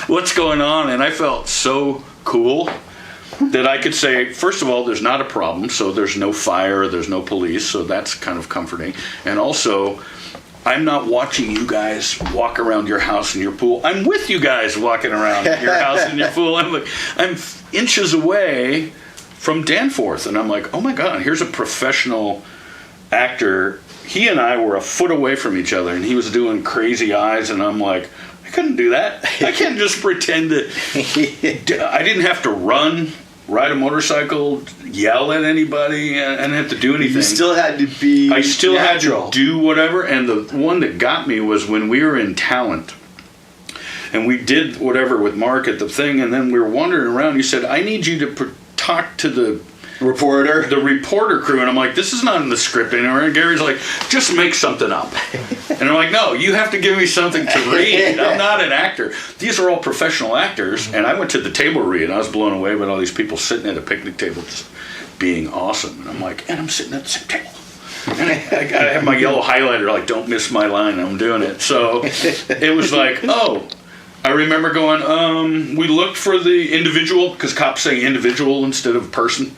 what's going on? And I felt so cool that I could say, first of all, there's not a problem, so there's no fire, there's no police, so that's kind of comforting. And also, I'm not watching you guys walk around your house and your pool. I'm with you guys walking around your house and your pool. I'm inches away from Danforth, and I'm like, oh my God, here's a professional actor. He and I were a foot away from each other, and he was doing crazy eyes, and I'm like, I couldn't do that. I can't just pretend that. I didn't have to ride a motorcycle, yell at anybody, and have to do anything. You still had to be I still natural. had to do whatever, and the one that got me was when we were in Talent, and we did whatever with Mark at the thing, and then we were wandering around. He said, I need you to talk to the reporter crew, and I'm like, this is not in the script anywhere. And Gary's like, just make something up. And I'm like, no, you have to give me something to read. I'm not an actor. These are all professional actors. And I went to the table read, and I was blown away by all these people sitting at a picnic table just being awesome. And I'm like, and I'm sitting at the same table. And I have my yellow highlighter, like, don't miss my line, I'm doing it. So it was like, oh, I remember going, we looked for the individual, because cops say individual instead of person.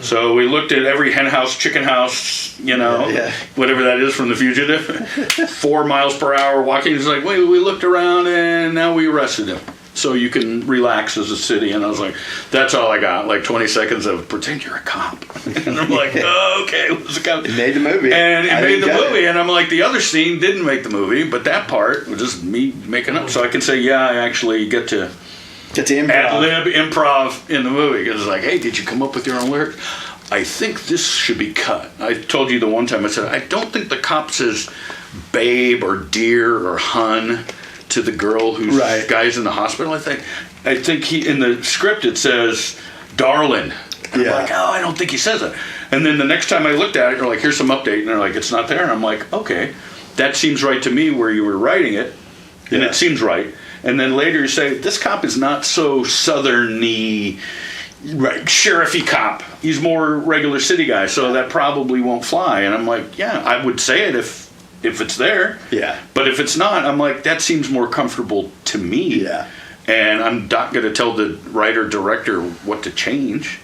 So we looked at every hen house, chicken house, whatever that is from The Fugitive. 4 miles per hour walking. He's like, wait, we looked around and now we arrested him. So you can relax as a city. And I was like, that's all I got. Like 20 seconds of pretend you're a cop. And I'm like, oh, okay. What's a cop? It made the movie. And it made the movie. And I'm like, the other scene didn't make the movie, but that part was just me making up. So I can say, yeah, I actually get to ad-lib improv in the movie. Because it's like, hey, did you come up with your own lyrics? I think this should be cut. I told you the one time, I said, I don't think the cop says babe or dear or hun to the girl whose guy's in the hospital. I think he in the script it says darling. And I'm like, oh, I don't think he says it. And then the next time I looked at it, they're like, here's some update. And they're like, it's not there. And I'm like, okay, that seems right to me where you were writing it. And it seems right. And then later you say, this cop is not so southern-y, sheriff-y cop. He's more regular city guy, so that probably won't fly. And I'm like, yeah, I would say it if it's there. Yeah. But if it's not, I'm like, that seems more comfortable to me. Yeah. And I'm not going to tell the writer-director what to change.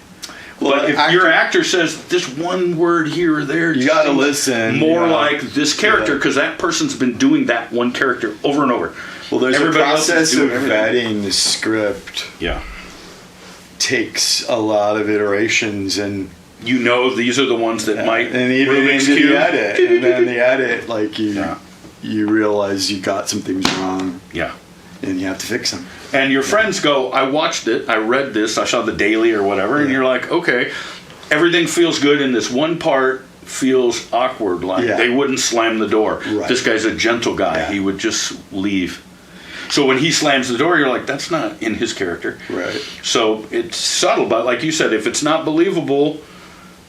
Well, but if your actor says this one word here or there, you got to listen. More like this character, because that person's been doing that one character over and over. Well, there's a process of vetting the script. Yeah. Takes a lot of iterations, and these are the ones that might. And even into the edit, and then the edit, like you realize you got some things wrong. Yeah. And you have to fix them. And your friends go, I watched it, I read this, I saw the Daily or whatever, and you're like, okay, everything feels good in this one part. Feels awkward, like they wouldn't slam the door. Right. This guy's a gentle guy. He would just leave. So when he slams the door, you're like, that's not in his character. Right. So it's subtle, but like you said, if it's not believable,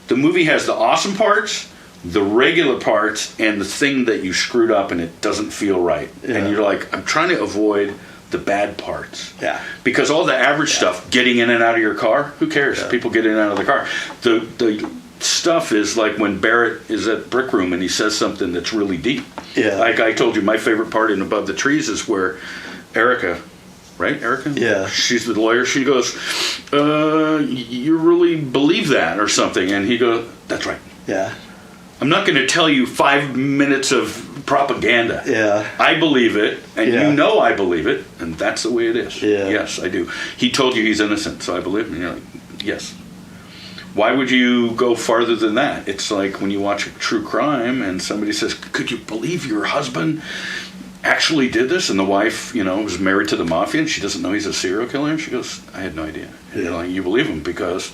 the movie has the awesome parts, the regular parts, and the thing that you screwed up and it doesn't feel right. Yeah. And you're like, I'm trying to avoid the bad parts. Yeah. Because all the average stuff, getting in and out of your car, who cares? Yeah. People get in and out of the car. The stuff is like when Barrett is at Brick Room and he says something that's really deep. Yeah. Like I told you, my favorite part in Above the Trees is where Erica, right? Erica? Yeah. She's the lawyer. She goes, you really believe that or something? And he goes, that's right. Yeah. I'm not going to tell you 5 minutes of propaganda. Yeah. I believe it, and you know I believe it, and that's the way it is. Yeah. Yes, I do. He told you he's innocent, so I believe him. And you're like, yes. Why would you go farther than that? It's like when you watch a true crime and somebody says, could you believe your husband actually did this? And the wife, was married to the mafia and she doesn't know he's a serial killer. And she goes, I had no idea. And you're like, you believe him because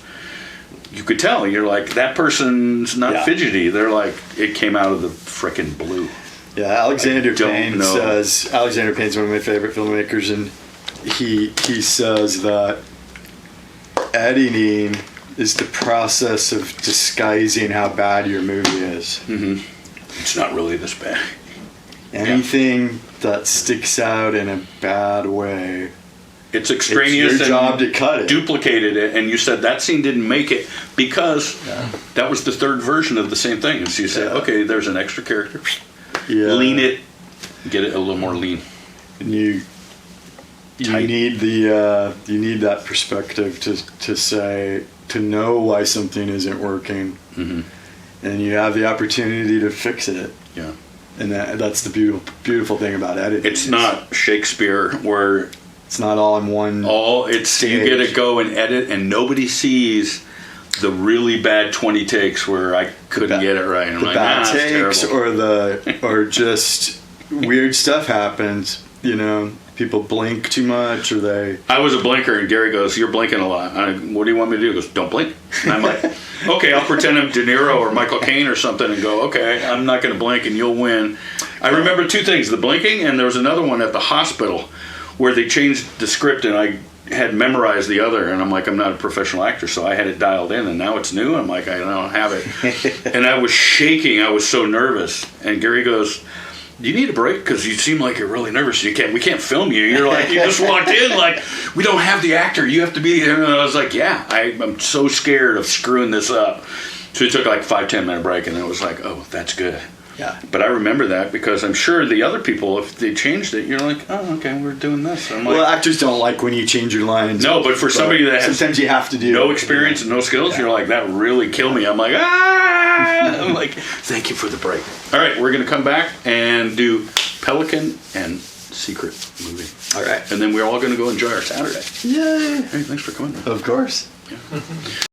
you could tell. You're like, that person's not fidgety. They're like, it came out of the frickin' blue. Yeah, Alexander Payne says, Alexander Payne's one of my favorite filmmakers, and he says that editing is the process of disguising how bad your movie is. Mm-hmm. It's not really this bad. Anything that sticks out in a bad way, it's extraneous. It's your job to cut it. Duplicated it, and you said that scene didn't make it because that was the third version of the same thing. And so you say, okay, there's an extra character. Yeah. Lean it, get it a little more lean. And you need that perspective to say, to know why something isn't working, and you have the opportunity to fix it. Yeah. And that's the beautiful thing about editing. It's not Shakespeare where it's not all in one. You get to go and edit, and nobody sees the really bad 20 takes where I couldn't get it right. I'm the like, bad takes, or just weird stuff happens. You know, people blink too much, or they. I was a blinker, and Gary goes, "You're blinking a lot." What do you want me to do? He goes, "Don't blink." And I'm like, "Okay, I'll pretend I'm De Niro or Michael Caine or something, and go, okay, I'm not going to blink, and you'll win." I remember two things: the blinking, and there was another one at the hospital where they changed the script, and I had memorized the other, and I'm like, I'm not a professional actor, so I had it dialed in, and now it's new. I'm like, I don't have it. And I was shaking. I was so nervous. And Gary goes, "Do you need a break? Because you seem like you're really nervous. We can't film you. You're like, you just walked in like, we don't have the actor. You have to be here." And I was like, yeah, I'm so scared of screwing this up. So it took like 5-10 minute break, and it was like, oh, that's good. Yeah. But I remember that because I'm sure the other people, if they changed it, you're like, oh, okay, we're doing this. I'm like, well, actors don't like when you change your lines. No, but for somebody that has sometimes you have to do no experience and no skills, you're like, that really killed me. I'm like, ah! I'm like, thank you for the break. All right, we're going to come back and do Pelican and Secret movie. All right. And then we're all going to go enjoy our Saturday. Yay. Hey, thanks for coming. Of course. Yeah.